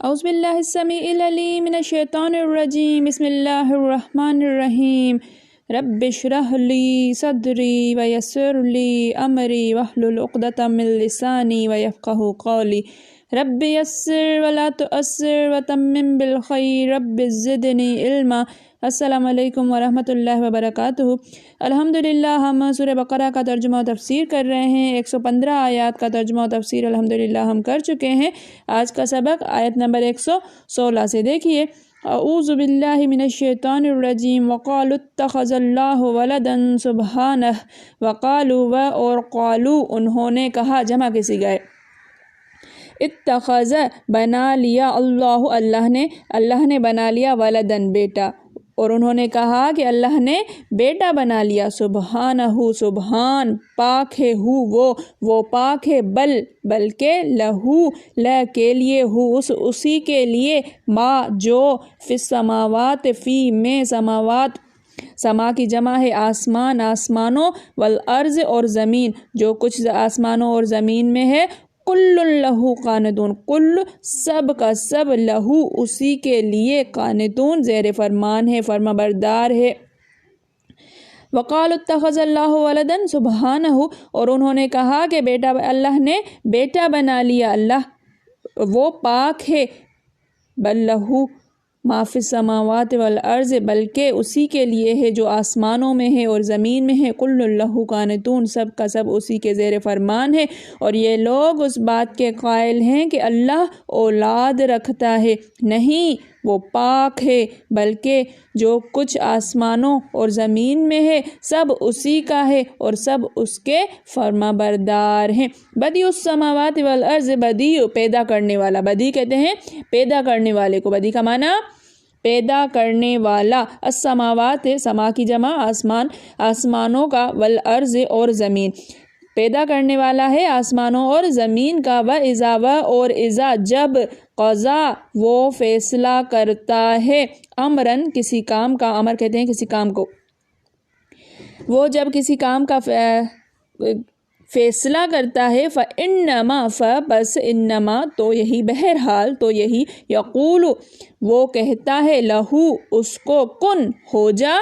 اعوذ باللہ السمیع العلیم من الشیطان الرجیم بسم اللہ الرحمن الرحیم رب اشرح لی صدری ویسر لی امری واحلل عقدۃ من لسانی ویفقہوا قولی رب یسر ولا تؤثر وتمم بالخیر رب زدنی علما۔ السلام علیکم ورحمۃ اللہ وبرکاتہ۔ الحمدللہ ہم سورہ بقرہ کا ترجمہ و تفسیر کر رہے ہیں۔ 115 آیات کا ترجمہ و تفسیر الحمدللہ ہم کر چکے ہیں۔ آج کا سبق آیت نمبر 116 سے دیکھیے۔ اعوذ باللہ من الشیطان الرجیم وقالوا اتخذ اللہ ولدا سبحانہ وقالوا اور قالوا انہوں نے کہا، جمع کے صیغہ ہے۔ اتخذ بنا لیا اللہ نے بنا لیا ولدن بیٹا، اور انہوں نے کہا کہ اللہ نے بیٹا بنا لیا۔ سبحانہ سبحان، پاک ہے وہ پاک ہے، بلکہ لہو کے لیے اسی کے لیے، ما جو فی السماوات فی میں سماوات، سما کی جمع ہے آسمانوں، والارض اور زمین، جو کچھ آسمانوں اور زمین میں ہے، کل لہو قانتون، کل سب کا سب، لہو اسی کے لیے، قانتون زیر فرمان ہے، فرما بردار ہے۔ وقالوا اتخذ اللہ ولدا سبحانہ، اور انہوں نے کہا کہ اللہ نے بیٹا بنا لیا، اللہ وہ پاک ہے، بل لہو ما فی السماوات والارض، بلکہ اسی کے لیے ہے جو آسمانوں میں ہے اور زمین میں ہے، کل لہو قانتون، سب کا سب اسی کے زیر فرمان ہے۔ اور یہ لوگ اس بات کے قائل ہیں کہ اللہ اولاد رکھتا ہے، نہیں، وہ پاک ہے، بلکہ جو کچھ آسمانوں اور زمین میں ہے سب اسی کا ہے اور سب اس کے فرما بردار ہیں۔ بدیع السماوات والارض، بدیع پیدا کرنے والا، بدیع کہتے ہیں پیدا کرنے والے کو، بدیع کا معنی پیدا کرنے والا، السماوات سما کی جمع آسمانوں کا، والارض اور زمین، پیدا کرنے والا ہے آسمانوں اور زمین کا، اور اذا جب، قضا وہ فیصلہ کرتا ہے، امرن کسی کام کا، امر کہتے ہیں کسی کام کو، وہ جب کسی کام کا فیصلہ کرتا ہے، فَإِنَّمَا بس انما تو یہی، بہرحال تو یہی، یقول وہ کہتا ہے، لہو اس کو، کن ہو جا،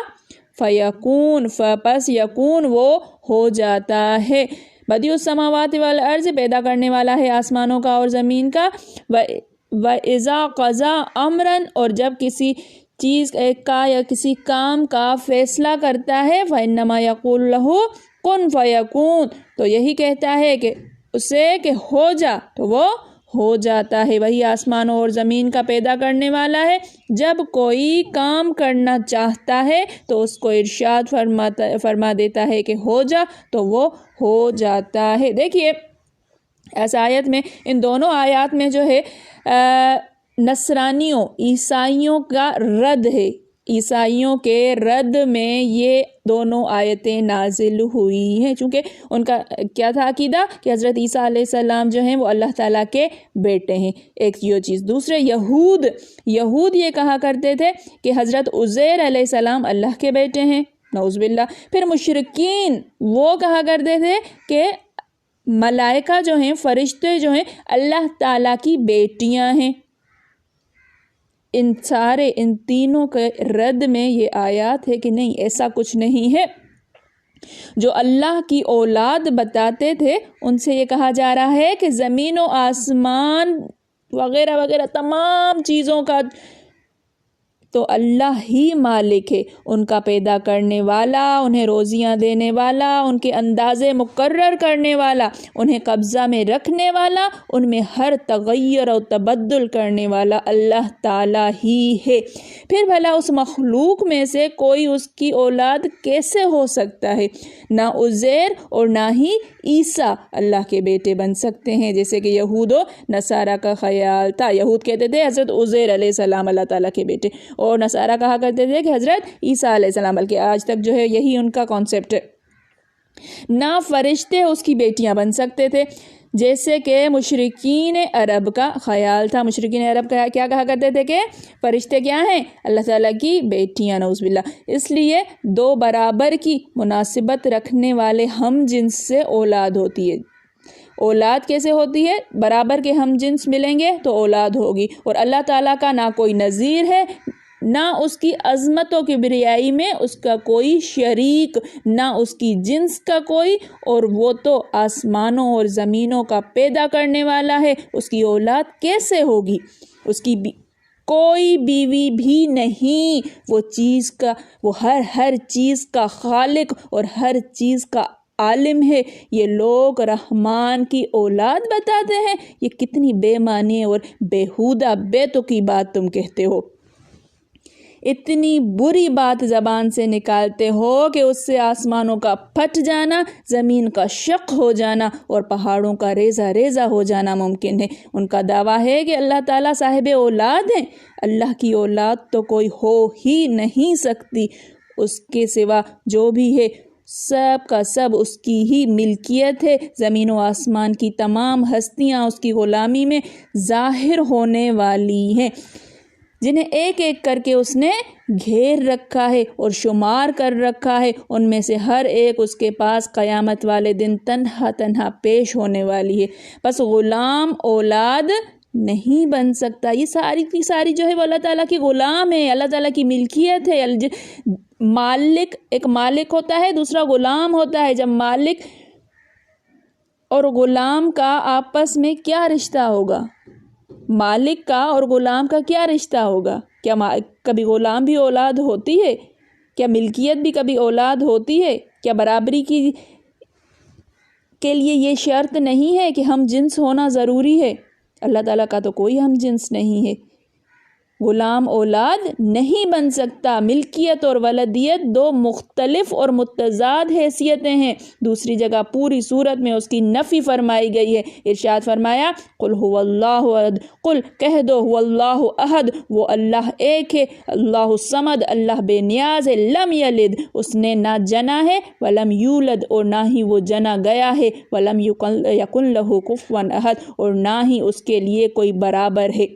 فیکون پس یکون وہ ہو جاتا ہے۔ بدیع السماوات والارض، پیدا کرنے والا ہے آسمانوں کا اور زمین کا، وَإِذَا قَضَى أَمْرًا اور جب کسی چیز کا یا کسی کام کا فیصلہ کرتا ہے، فَإِنَّمَا يَقُولُ لَهُ کن فیکون تو یہی کہتا ہے کہ اسے کہ ہو جا، تو وہ ہو جاتا ہے۔ وہی آسمانوں اور زمین کا پیدا کرنے والا ہے، جب کوئی کام کرنا چاہتا ہے تو اس کو ارشاد فرما دیتا ہے کہ ہو جا، تو وہ ہو جاتا ہے۔ دیکھیے اس آیت میں، ان دونوں آیات میں جو ہے نصرانیوں، عیسائیوں کا رد ہے، عیسائیوں کے رد میں یہ دونوں آیتیں نازل ہوئی ہیں، چونکہ ان کا کیا تھا عقیدہ کہ حضرت عیسیٰ علیہ السلام جو ہیں وہ اللہ تعالیٰ کے بیٹے ہیں، ایک یہ چیز۔ دوسرے یہود یہ کہا کرتے تھے کہ حضرت عزیر علیہ السلام اللہ کے بیٹے ہیں، نعوذ باللہ۔ پھر مشرکین وہ کہا کرتے تھے کہ ملائکہ جو ہیں، فرشتے جو ہیں، اللہ تعالیٰ کی بیٹیاں ہیں۔ ان تینوں کے رد میں یہ آیات ہے کہ نہیں، ایسا کچھ نہیں ہے۔ جو اللہ کی اولاد بتاتے تھے ان سے یہ کہا جا رہا ہے کہ زمین و آسمان وغیرہ وغیرہ تمام چیزوں کا تو اللہ ہی مالک ہے، ان کا پیدا کرنے والا، انہیں روزیاں دینے والا، ان کے اندازے مقرر کرنے والا، انہیں قبضہ میں رکھنے والا، ان میں ہر تغیر و تبدل کرنے والا اللہ تعالیٰ ہی ہے۔ پھر بھلا اس مخلوق میں سے کوئی اس کی اولاد کیسے ہو سکتا ہے؟ نہ عزیر اور نہ ہی عیسیٰ اللہ کے بیٹے بن سکتے ہیں، جیسے کہ یہود و نصارہ کا خیال تھا۔ یہود کہتے تھے حضرت عزیر علیہ السلام اللہ تعالیٰ کے بیٹے، اور نصارہ کہا کرتے تھے کہ حضرت عیسیٰ علیہ السلام، بلکہ آج تک جو ہے یہی ان کا کانسیپٹ ہے۔ نہ فرشتے اس کی بیٹیاں بن سکتے تھے، جیسے کہ مشرکین عرب کا خیال تھا۔ مشرکین عرب کیا کہا کرتے تھے کہ فرشتے کیا ہیں؟ اللہ تعالیٰ کی بیٹیاں، نعوذ باللہ۔ اس لیے دو برابر کی مناسبت رکھنے والے ہم جنس سے اولاد ہوتی ہے، اولاد کیسے ہوتی ہے؟ برابر کے ہم جنس ملیں گے تو اولاد ہوگی، اور اللہ تعالیٰ کا نہ کوئی نظیر ہے، نہ اس کی عظمت و کبریائی میں اس کا کوئی شریک، نہ اس کی جنس کا کوئی، اور وہ تو آسمانوں اور زمینوں کا پیدا کرنے والا ہے، اس کی اولاد کیسے ہوگی؟ اس کی کوئی بیوی بھی نہیں، وہ ہر چیز کا خالق اور ہر چیز کا عالم ہے۔ یہ لوگ رحمان کی اولاد بتاتے ہیں، یہ کتنی بے معنی اور بیہودہ بے تکی بات تم کہتے ہو، اتنی بری بات زبان سے نکالتے ہو کہ اس سے آسمانوں کا پھٹ جانا، زمین کا شق ہو جانا اور پہاڑوں کا ریزہ ریزہ ہو جانا ممکن ہے۔ ان کا دعویٰ ہے کہ اللہ تعالیٰ صاحب اولاد ہیں۔ اللہ کی اولاد تو کوئی ہو ہی نہیں سکتی، اس کے سوا جو بھی ہے سب کا سب اس کی ہی ملکیت ہے۔ زمین و آسمان کی تمام ہستیاں اس کی غلامی میں ظاہر ہونے والی ہیں، جنہیں ایک ایک کر کے اس نے گھیر رکھا ہے اور شمار کر رکھا ہے۔ ان میں سے ہر ایک اس کے پاس قیامت والے دن تنہا تنہا پیش ہونے والی ہے، بس غلام اولاد نہیں بن سکتا۔ یہ ساری کی ساری جو ہے وہ اللہ تعالیٰ کی غلام ہے، اللہ تعالیٰ کی ملکیت ہے۔ مالک، ایک مالک ہوتا ہے، دوسرا غلام ہوتا ہے۔ جب مالک اور غلام کا آپس میں کیا رشتہ ہوگا؟ مالک کا اور غلام کا کیا رشتہ ہوگا؟ کیا کبھی غلام بھی اولاد ہوتی ہے؟ کیا ملکیت بھی کبھی اولاد ہوتی ہے؟ کیا برابری کے لیے یہ شرط نہیں ہے کہ ہم جنس ہونا ضروری ہے؟ اللہ تعالیٰ کا تو کوئی ہم جنس نہیں ہے، غلام اولاد نہیں بن سکتا۔ ملکیت اور ولدیت دو مختلف اور متضاد حیثیتیں ہیں۔ دوسری جگہ پوری صورت میں اس کی نفی فرمائی گئی ہے۔ ارشاد فرمایا قل هو اللہ احد، قل کہہ دو هو اللہ احد، وہ اللہ ایک ہے، اللہ الصمد، اللہ بے نیاز ہے، لم یلد، اس نے نہ جنا ہے، ولم یولد، اور نہ ہی وہ جنا گیا ہے، ولم یکن لہ کفوا احد، اور نہ ہی اس کے لیے کوئی برابر ہے۔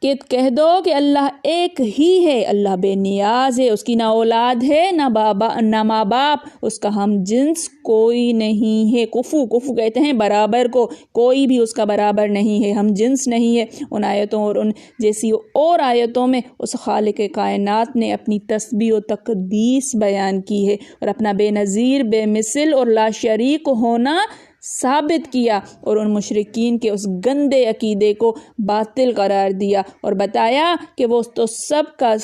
کہ کہہ دو کہ اللہ ایک ہی ہے، اللہ بے نیاز ہے، اس کی نہ اولاد ہے نہ ماں باپ، اس کا ہم جنس کوئی نہیں ہے۔ کفو کہتے ہیں برابر کو، کوئی بھی اس کا برابر نہیں ہے، ہم جنس نہیں ہے۔ ان آیتوں اور ان جیسی اور آیتوں میں اس خالق کائنات نے اپنی تسبیح و تقدیس بیان کی ہے اور اپنا بے نظیر، بے مثل اور لا شریک ہونا ثابت کیا، اور ان مشرکین کے اس گندے عقیدے کو باطل قرار دیا اور بتایا کہ وہ تو سب کا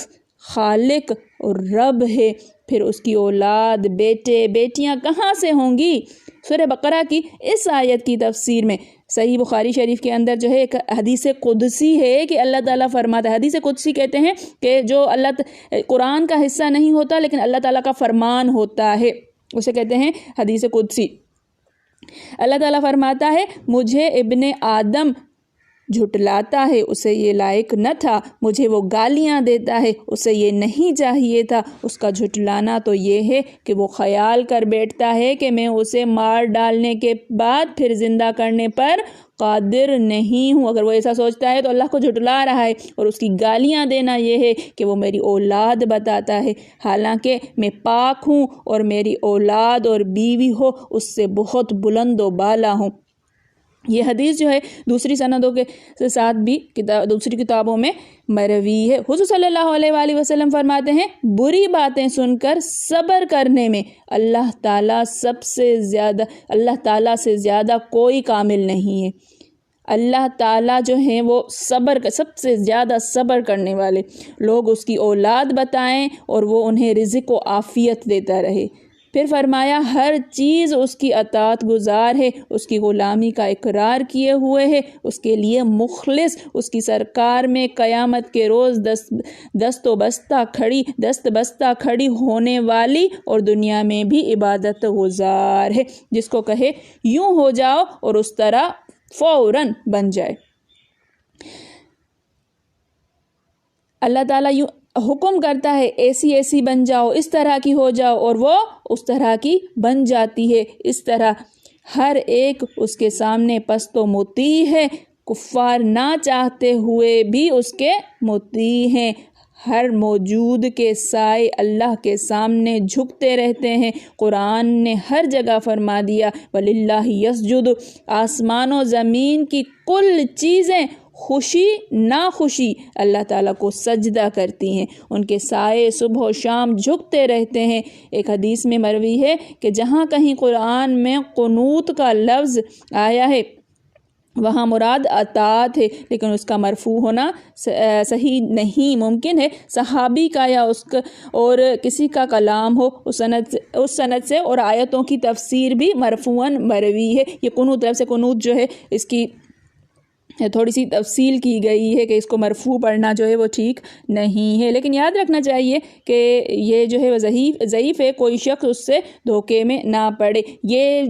خالق اور رب ہے، پھر اس کی اولاد، بیٹے بیٹیاں کہاں سے ہوں گی؟ سورہ بقرہ کی اس آیت کی تفسیر میں صحیح بخاری شریف کے اندر جو ہے ایک حدیث قدسی ہے کہ اللہ تعالیٰ فرماتا ہے، حدیث قدسی کہتے ہیں کہ جو قرآن کا حصہ نہیں ہوتا لیکن اللہ تعالیٰ کا فرمان ہوتا ہے، اسے کہتے ہیں حدیث قدسی۔ اللہ تعالیٰ فرماتا ہے مجھے ابن آدم جھٹلاتا ہے، اسے یہ لائق نہ تھا، مجھے وہ گالیاں دیتا ہے، اسے یہ نہیں چاہیے تھا۔ اس کا جھٹلانا تو یہ ہے کہ وہ خیال کر بیٹھتا ہے کہ میں اسے مار ڈالنے کے بعد پھر زندہ کرنے پر قادر نہیں ہوں۔ اگر وہ ایسا سوچتا ہے تو اللہ کو جھٹلا رہا ہے، اور اس کی گالیاں دینا یہ ہے کہ وہ میری اولاد بتاتا ہے، حالانکہ میں پاک ہوں اور میری اولاد اور بیوی ہو اس سے بہت بلند و بالا ہوں۔ یہ حدیث جو ہے دوسری سندوں کے ساتھ بھی دوسری کتابوں میں مروی ہے۔ حضور صلی اللہ علیہ وآلہ وسلم فرماتے ہیں بری باتیں سن کر صبر کرنے میں اللہ تعالیٰ سے زیادہ کوئی کامل نہیں ہے۔ اللہ تعالیٰ جو ہیں وہ سب سے زیادہ صبر کرنے والے لوگ اس کی اولاد بتائیں اور وہ انہیں رزق و عافیت دیتا رہے۔ پھر فرمایا ہر چیز اس کی اطاعت گزار ہے، اس کی غلامی کا اقرار کیے ہوئے ہے، اس کے لیے مخلص، اس کی سرکار میں قیامت کے روز دست بستہ کھڑی ہونے والی اور دنیا میں بھی عبادت گزار ہے، جس کو کہے یوں ہو جاؤ اور اس طرح فوراً بن جائے۔ اللہ تعالیٰ یوں حکم کرتا ہے ایسی بن جاؤ، اس طرح کی ہو جاؤ، اور وہ اس طرح کی بن جاتی ہے۔ اس طرح ہر ایک اس کے سامنے پست و مطیع ہے، کفار نہ چاہتے ہوئے بھی اس کے مطیع ہیں۔ ہر موجود کے سائے اللہ کے سامنے جھکتے رہتے ہیں۔ قرآن نے ہر جگہ فرما دیا وَلِلَّهِ يَسْجُدُ، آسمان و زمین کی کل چیزیں خوشی ناخوشی اللہ تعالیٰ کو سجدہ کرتی ہیں، ان کے سائے صبح و شام جھکتے رہتے ہیں۔ ایک حدیث میں مروی ہے کہ جہاں کہیں قرآن میں قنوت کا لفظ آیا ہے وہاں مراد اطاعت ہے، لیکن اس کا مرفوع ہونا صحیح نہیں، ممکن ہے صحابی کا یا اس کا اور کسی کا کلام ہو اس سند سے، اور آیتوں کی تفسیر بھی مرفوعاً مروی ہے۔ یہ قنوت لفظ قنوت جو ہے اس کی تھوڑی سی تفصیل کی گئی ہے کہ اس کو مرفوع پڑھنا جو ہے وہ ٹھیک نہیں ہے، لیکن یاد رکھنا چاہیے کہ یہ جو ہے وہ ضعیف ہے، کوئی شخص اس سے دھوکے میں نہ پڑے۔ یہ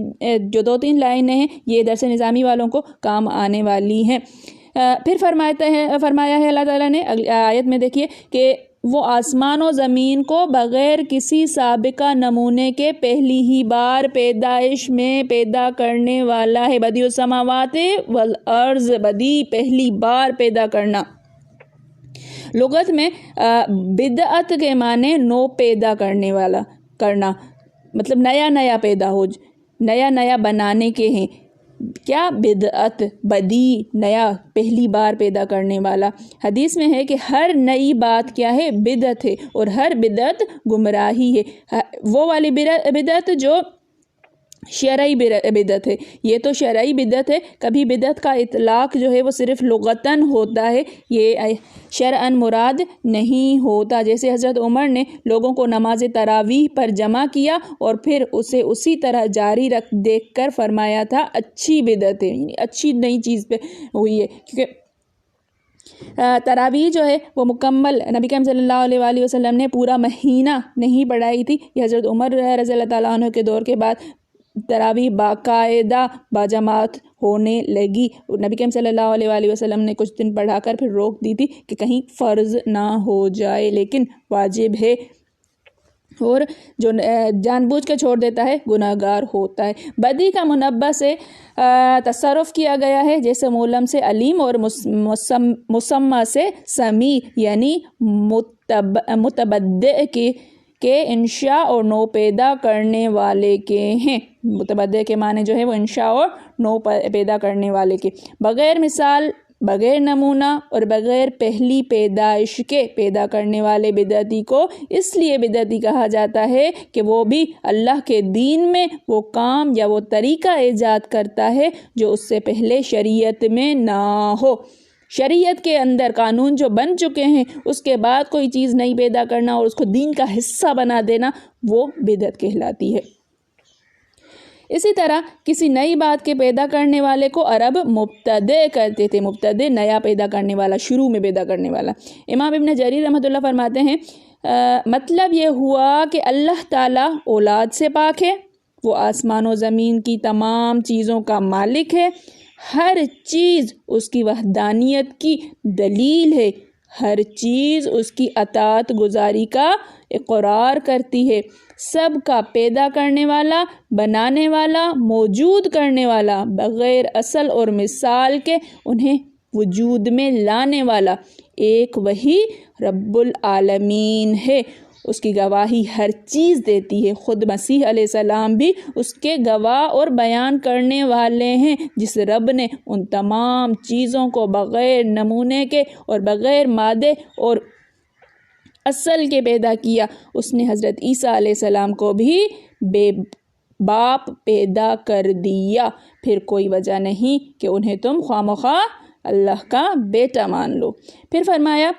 جو 2-3 لائنیں ہیں یہ درس نظامی والوں کو کام آنے والی ہیں۔ پھر فرمایا ہے اللہ تعالیٰ نے اگلی آیت میں، دیکھیے کہ وہ آسمان و زمین کو بغیر کسی سابقہ نمونے کے پہلی ہی بار پیدائش میں پیدا کرنے والا ہے۔ بدیع السماوات والارض، بدیع پہلی بار پیدا کرنا۔ لغت میں بدعت کے معنی نو پیدا کرنے والا کرنا، مطلب نیا پیدا ہو، نیا بنانے کے ہیں۔ کیا بدعت، بدی، نیا، پہلی بار پیدا کرنے والا۔ حدیث میں ہے کہ ہر نئی بات کیا ہے؟ بدعت ہے، اور ہر بدعت گمراہی ہے۔ وہ والی بدعت جو شرعی بدعت ہے، یہ تو شرعی بدعت ہے۔ کبھی بدعت کا اطلاق جو ہے وہ صرف لغتاً ہوتا ہے، یہ شرعاً مراد نہیں ہوتا۔ جیسے حضرت عمر نے لوگوں کو نماز تراویح پر جمع کیا اور پھر اسے اسی طرح جاری دیکھ کر فرمایا تھا اچھی بدعت ہے، یعنی اچھی نئی چیز پہ ہوئی ہے، کیونکہ تراویح جو ہے وہ مکمل نبی کریم صلی اللہ علیہ وآلہ وسلم نے پورا مہینہ نہیں پڑھائی تھی۔ یہ حضرت عمر رضی اللہ تعالیٰ عنہ کے دور کے بعد تراویح باقاعدہ باجماعت ہونے لگی۔ نبی کریم صلی اللہ علیہ وآلہ وسلم نے کچھ دن پڑھا کر پھر روک دی تھی کہ کہیں فرض نہ ہو جائے، لیکن واجب ہے، اور جو جان بوجھ کے چھوڑ دیتا ہے گناہگار ہوتا ہے۔ بدی کا منبع سے تصرف کیا گیا ہے، جیسے مولم سے علیم اور مسمع سے سمیع، یعنی متبدع کے انشاء اور نو پیدا کرنے والے کے ہیں۔ متبدع کے معنی جو ہے وہ انشاء اور نو پیدا کرنے والے کے، بغیر مثال، بغیر نمونہ اور بغیر پہلی پیدائش کے پیدا کرنے والے بدعتی کو اس لیے بدعتی کہا جاتا ہے کہ وہ بھی اللہ کے دین میں وہ کام یا وہ طریقہ ایجاد کرتا ہے جو اس سے پہلے شریعت میں نہ ہو۔ شریعت کے اندر قانون جو بن چکے ہیں اس کے بعد کوئی چیز نئی پیدا کرنا اور اس کو دین کا حصہ بنا دینا وہ بدعت کہلاتی ہے۔ اسی طرح کسی نئی بات کے پیدا کرنے والے کو عرب مبتدع کہتے تھے۔ مبتدع نیا پیدا کرنے والا، شروع میں پیدا کرنے والا۔ امام ابن جریر رحمۃ اللہ فرماتے ہیں مطلب یہ ہوا کہ اللہ تعالیٰ اولاد سے پاک ہے، وہ آسمان و زمین کی تمام چیزوں کا مالک ہے، ہر چیز اس کی وحدانیت کی دلیل ہے، ہر چیز اس کی اطاعت گزاری کا اقرار کرتی ہے، سب کا پیدا کرنے والا، بنانے والا، موجود کرنے والا، بغیر اصل اور مثال کے انہیں وجود میں لانے والا ایک وہی رب العالمین ہے۔ اس کی گواہی ہر چیز دیتی ہے، خود مسیح علیہ السلام بھی اس کے گواہ اور بیان کرنے والے ہیں۔ جس رب نے ان تمام چیزوں کو بغیر نمونے کے اور بغیر مادے اور اصل کے پیدا کیا، اس نے حضرت عیسیٰ علیہ السلام کو بھی بے باپ پیدا کر دیا۔ پھر کوئی وجہ نہیں کہ انہیں تم خواہ اللہ کا بیٹا مان لو۔ پھر فرمایا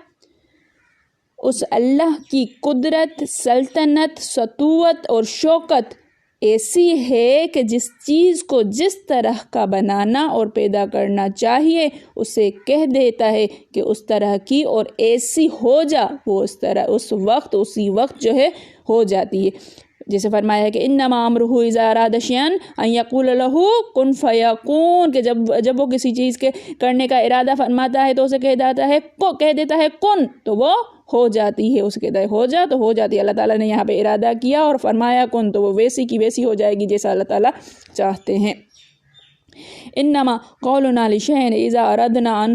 اس اللہ کی قدرت، سلطنت، سطوت اور شوکت ایسی ہے کہ جس چیز کو جس طرح کا بنانا اور پیدا کرنا چاہیے اسے کہہ دیتا ہے کہ اس طرح کی اور ایسی ہو جا، وہ اسی وقت جو ہے ہو جاتی ہے۔ جیسے فرمایا ہے کہ انما امرہ اذا اراد شیئا ان یقول لہ کن فیکون، کہ جب وہ کسی چیز کے کرنے کا ارادہ فرماتا ہے تو اسے کہہ دیتا ہے کن، تو وہ ہو جاتی ہے، اسے کہتا ہے ہو جا تو ہو جاتی ہے۔ اللہ تعالیٰ نے یہاں پہ ارادہ کیا اور فرمایا کن، تو وہ ویسی کی ویسی ہو جائے گی جیسا اللہ تعالیٰ چاہتے ہیں۔ انما قولنا لشیء اذا اردنا ان